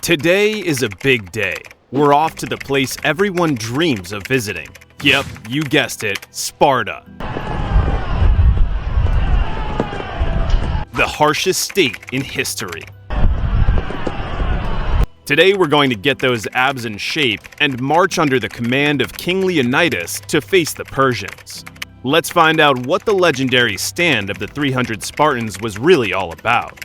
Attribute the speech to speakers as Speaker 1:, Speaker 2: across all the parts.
Speaker 1: Today is a big day. We're off to the place everyone dreams of visiting. Yep, you guessed it, Sparta. The harshest state in history. Today we're going to get those abs in shape and march under the command of King Leonidas to face the Persians. Let's find out what the legendary stand of the 300 Spartans was really all about.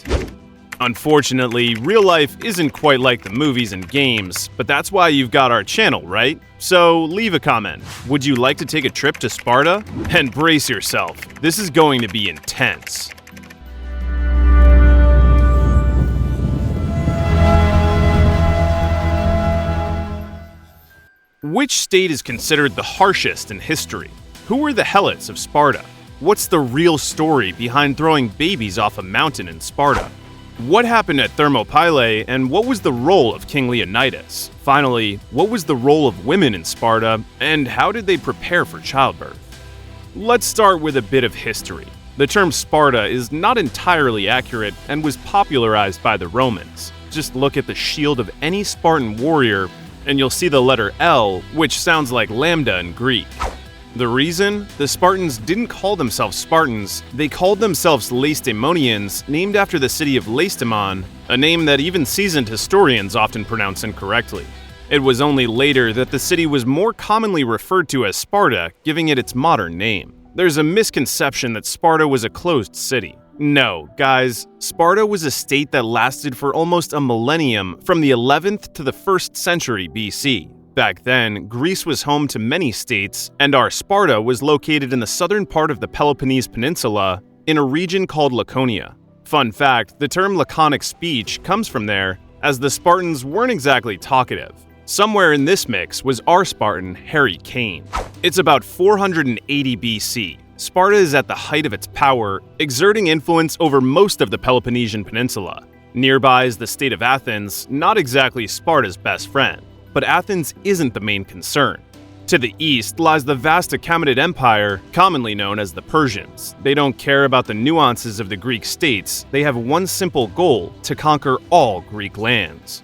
Speaker 1: Unfortunately, real life isn't quite like the movies and games, but that's why you've got our channel, right? So leave a comment. Would you like to take a trip to Sparta? And brace yourself, this is going to be intense. Which state is considered the harshest in history? Who were the helots of Sparta? What's the real story behind throwing babies off a mountain in Sparta? What happened at Thermopylae, and what was the role of King Leonidas? Finally, what was the role of women in Sparta, and how did they prepare for childbirth? Let's start with a bit of history. The term Sparta is not entirely accurate and was popularized by the Romans. Just look at the shield of any Spartan warrior, and you'll see the letter L, which sounds like lambda in Greek. The reason? The Spartans didn't call themselves Spartans, they called themselves Lacedaemonians, named after the city of Lacedaemon, a name that even seasoned historians often pronounce incorrectly. It was only later that the city was more commonly referred to as Sparta, giving it its modern name. There's a misconception that Sparta was a closed city. No, guys, Sparta was a state that lasted for almost a millennium, from the 11th to the 1st century BC. Back then, Greece was home to many states, and our Sparta was located in the southern part of the Peloponnese Peninsula, in a region called Laconia. Fun fact, the term laconic speech comes from there, as the Spartans weren't exactly talkative. Somewhere in this mix was our Spartan, Harry Kane. It's about 480 BC. Sparta is at the height of its power, exerting influence over most of the Peloponnesian Peninsula. Nearby is the state of Athens, not exactly Sparta's best friend. But Athens isn't the main concern. To the east lies the vast Achaemenid Empire, commonly known as the Persians. They don't care about the nuances of the Greek states, they have one simple goal: to conquer all Greek lands.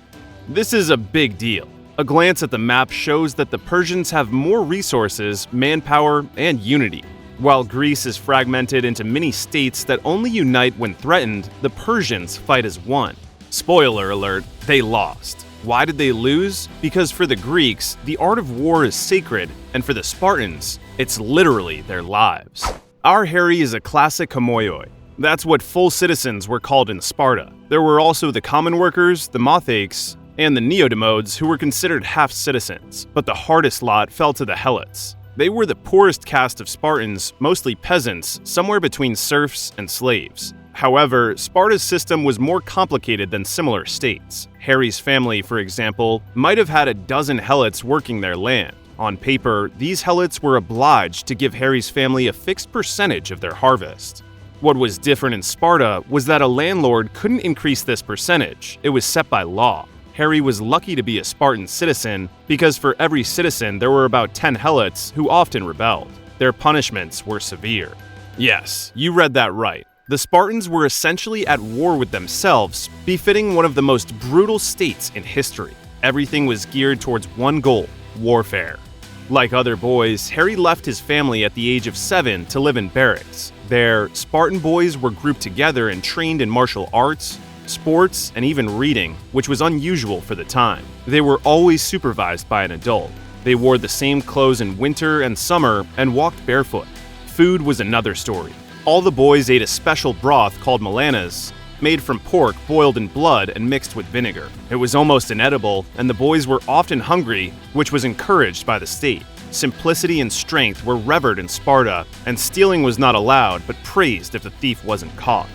Speaker 1: This is a big deal. A glance at the map shows that the Persians have more resources, manpower, and unity. While Greece is fragmented into many states that only unite when threatened, the Persians fight as one. Spoiler alert, they lost. Why did they lose? Because for the Greeks, the art of war is sacred, and for the Spartans, it's literally their lives. Our Harry is a classic homoioi. That's what full citizens were called in Sparta. There were also the common workers, the mothakes, and the neodemodes who were considered half-citizens, but the hardest lot fell to the helots. They were the poorest caste of Spartans, mostly peasants, somewhere between serfs and slaves. However, Sparta's system was more complicated than similar states. Harry's family, for example, might have had a dozen helots working their land. On paper, these helots were obliged to give Harry's family a fixed percentage of their harvest. What was different in Sparta was that a landlord couldn't increase this percentage. It was set by law. Harry was lucky to be a Spartan citizen because for every citizen there were about 10 helots who often rebelled. Their punishments were severe. Yes, you read that right. The Spartans were essentially at war with themselves, befitting one of the most brutal states in history. Everything was geared towards one goal: warfare. Like other boys, Harry left his family at the age of 7 to live in barracks. There, Spartan boys were grouped together and trained in martial arts, sports, and even reading, which was unusual for the time. They were always supervised by an adult. They wore the same clothes in winter and summer and walked barefoot. Food was another story. All the boys ate a special broth called melanas, made from pork boiled in blood and mixed with vinegar. It was almost inedible, and the boys were often hungry, which was encouraged by the state. Simplicity and strength were revered in Sparta, and stealing was not allowed, but praised if the thief wasn't caught.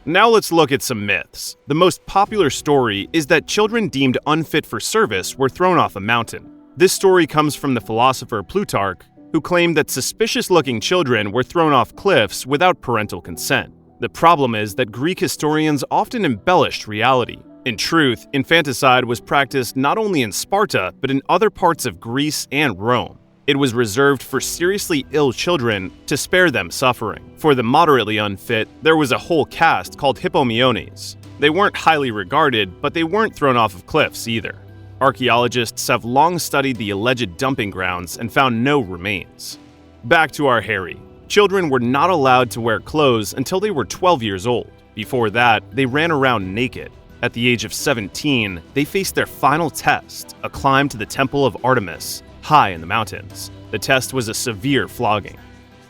Speaker 1: Now let's look at some myths. The most popular story is that children deemed unfit for service were thrown off a mountain. This story comes from the philosopher Plutarch, who claimed that suspicious-looking children were thrown off cliffs without parental consent. The problem is that Greek historians often embellished reality. In truth, infanticide was practiced not only in Sparta, but in other parts of Greece and Rome. It was reserved for seriously ill children to spare them suffering. For the moderately unfit, there was a whole caste called hippomyones. They weren't highly regarded, but they weren't thrown off of cliffs either. Archaeologists have long studied the alleged dumping grounds and found no remains. Back to our Harry. Children were not allowed to wear clothes until they were 12 years old. Before that, they ran around naked. At the age of 17, they faced their final test, a climb to the Temple of Artemis, high in the mountains. The test was a severe flogging.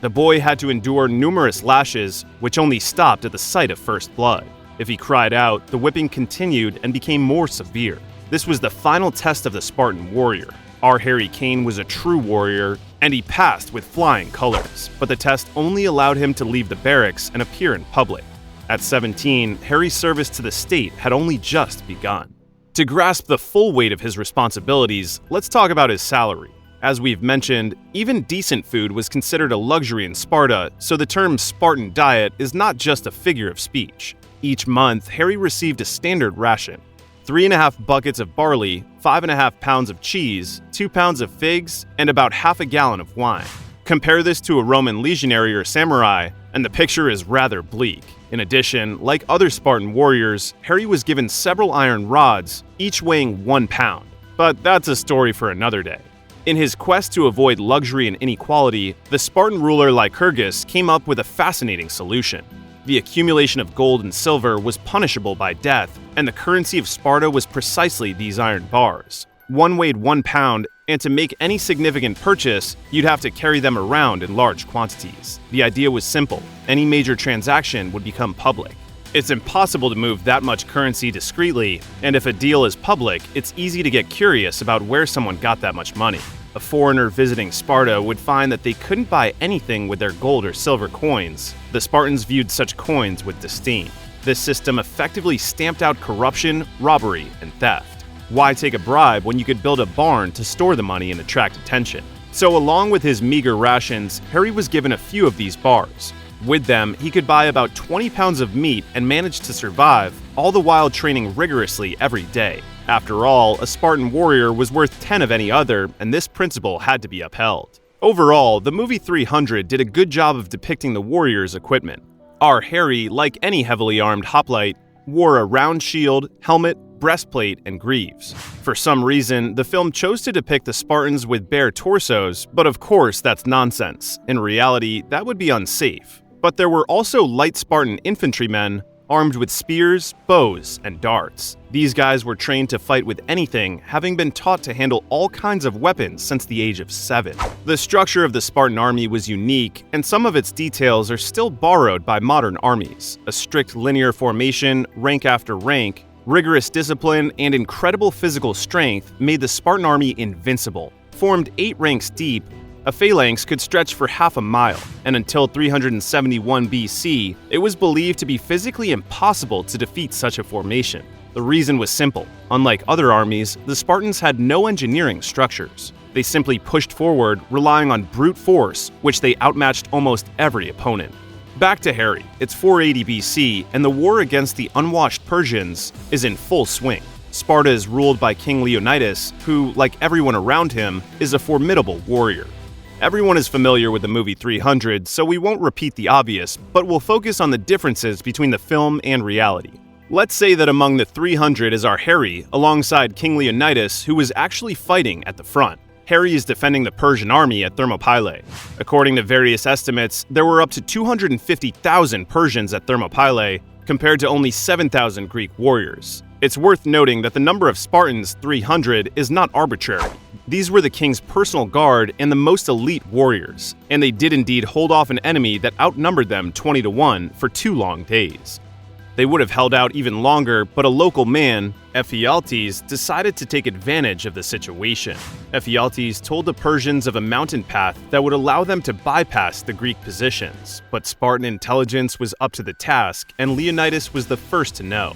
Speaker 1: The boy had to endure numerous lashes, which only stopped at the sight of first blood. If he cried out, the whipping continued and became more severe. This was the final test of the Spartan warrior. Our Harry Kane was a true warrior, and he passed with flying colors, but the test only allowed him to leave the barracks and appear in public. At 17, Harry's service to the state had only just begun. To grasp the full weight of his responsibilities, let's talk about his salary. As we've mentioned, even decent food was considered a luxury in Sparta, so the term Spartan diet is not just a figure of speech. Each month, Harry received a standard ration: 3.5 buckets of barley, 5.5 pounds of cheese, 2 pounds of figs, and about half a gallon of wine. Compare this to a Roman legionary or samurai, and the picture is rather bleak. In addition, like other Spartan warriors, Harry was given several iron rods, each weighing 1 pound. But that's a story for another day. In his quest to avoid luxury and inequality, the Spartan ruler Lycurgus came up with a fascinating solution. The accumulation of gold and silver was punishable by death, and the currency of Sparta was precisely these iron bars. One weighed 1 pound, and to make any significant purchase, you'd have to carry them around in large quantities. The idea was simple: any major transaction would become public. It's impossible to move that much currency discreetly, and if a deal is public, it's easy to get curious about where someone got that much money. A foreigner visiting Sparta would find that they couldn't buy anything with their gold or silver coins. The Spartans viewed such coins with disdain. This system effectively stamped out corruption, robbery, and theft. Why take a bribe when you could build a barn to store the money and attract attention? So along with his meager rations, Harry was given a few of these bars. With them, he could buy about 20 pounds of meat and manage to survive, all the while training rigorously every day. After all, a Spartan warrior was worth 10 of any other, and this principle had to be upheld. Overall, the movie 300 did a good job of depicting the warrior's equipment. Our Harry, like any heavily armed hoplite, wore a round shield, helmet, breastplate, and greaves. For some reason, the film chose to depict the Spartans with bare torsos, but of course that's nonsense. In reality, that would be unsafe. But there were also light Spartan infantrymen armed with spears, bows, and darts. These guys were trained to fight with anything, having been taught to handle all kinds of weapons since the age of 7. The structure of the Spartan army was unique, and some of its details are still borrowed by modern armies. A strict linear formation, rank after rank, rigorous discipline, and incredible physical strength made the Spartan army invincible. Formed 8 ranks deep, a phalanx could stretch for half a mile, and until 371 BC, it was believed to be physically impossible to defeat such a formation. The reason was simple. Unlike other armies, the Spartans had no engineering structures. They simply pushed forward, relying on brute force, which they outmatched almost every opponent. Back to Harry. It's 480 BC, and the war against the unwashed Persians is in full swing. Sparta is ruled by King Leonidas, who, like everyone around him, is a formidable warrior. Everyone is familiar with the movie 300, so we won't repeat the obvious, but we'll focus on the differences between the film and reality. Let's say that among the 300 is our Harry, alongside King Leonidas, who was actually fighting at the front. Harry is defending the Persian army at Thermopylae. According to various estimates, there were up to 250,000 Persians at Thermopylae, compared to only 7,000 Greek warriors. It's worth noting that the number of Spartans, 300, is not arbitrary. These were the king's personal guard and the most elite warriors, and they did indeed hold off an enemy that outnumbered them 20-1 for 2 long days. They would have held out even longer, but a local man, Ephialtes, decided to take advantage of the situation. Ephialtes told the Persians of a mountain path that would allow them to bypass the Greek positions, but Spartan intelligence was up to the task, and Leonidas was the first to know.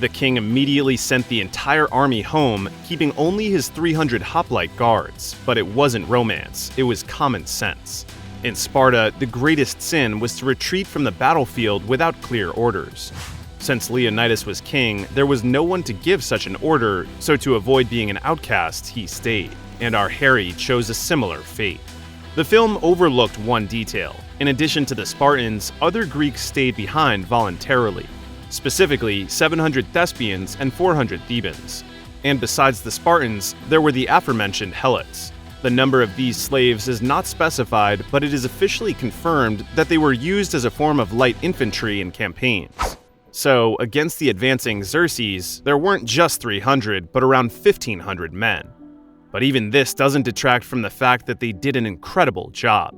Speaker 1: The king immediately sent the entire army home, keeping only his 300 hoplite guards. But it wasn't romance, it was common sense. In Sparta, the greatest sin was to retreat from the battlefield without clear orders. Since Leonidas was king, there was no one to give such an order, so to avoid being an outcast, he stayed. and our Harry chose a similar fate. The film overlooked one detail. In addition to the Spartans, other Greeks stayed behind voluntarily, specifically 700 Thespians and 400 Thebans. And besides the Spartans, there were the aforementioned Helots. The number of these slaves is not specified, but it is officially confirmed that they were used as a form of light infantry in campaigns. So, against the advancing Xerxes, there weren't just 300, but around 1,500 men. But even this doesn't detract from the fact that they did an incredible job.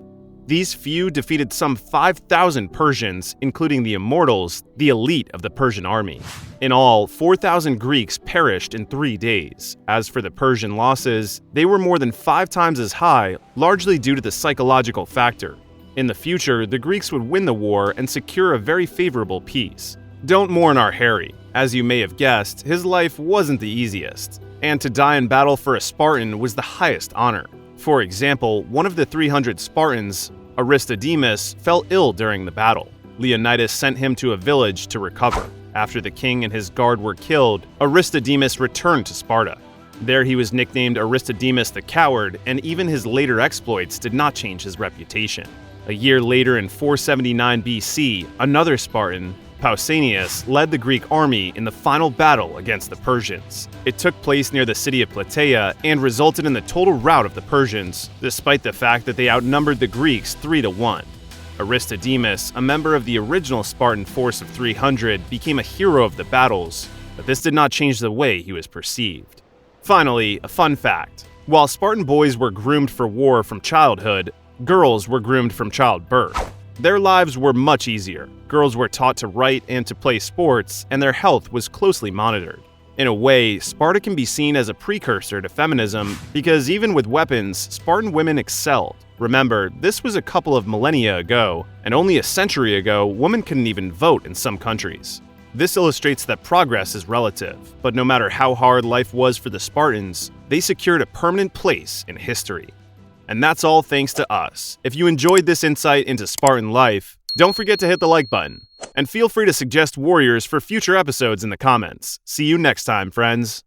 Speaker 1: These few defeated some 5,000 Persians, including the Immortals, the elite of the Persian army. In all, 4,000 Greeks perished in 3 days. As for the Persian losses, they were more than 5 times as high, largely due to the psychological factor. In the future, the Greeks would win the war and secure a very favorable peace. Don't mourn our Harry. As you may have guessed, his life wasn't the easiest, and to die in battle for a Spartan was the highest honor. For example, one of the 300 Spartans, Aristodemus, fell ill during the battle. Leonidas sent him to a village to recover. After the king and his guard were killed, Aristodemus returned to Sparta. There he was nicknamed Aristodemus the Coward, and even his later exploits did not change his reputation. A year later in 479 BC, another Spartan, Pausanias, led the Greek army in the final battle against the Persians. It took place near the city of Plataea and resulted in the total rout of the Persians, despite the fact that they outnumbered the Greeks 3-1. Aristodemus, a member of the original Spartan force of 300, became a hero of the battles, but this did not change the way he was perceived. Finally, a fun fact. While Spartan boys were groomed for war from childhood, girls were groomed from childbirth. Their lives were much easier. Girls were taught to write and to play sports, and their health was closely monitored. In a way, Sparta can be seen as a precursor to feminism because even with weapons, Spartan women excelled. Remember, this was a couple of millennia ago, and only a century ago, women couldn't even vote in some countries. This illustrates that progress is relative, but no matter how hard life was for the Spartans, they secured a permanent place in history. And that's all thanks to us. If you enjoyed this insight into Spartan life, don't forget to hit the like button. And feel free to suggest warriors for future episodes in the comments. See you next time, friends.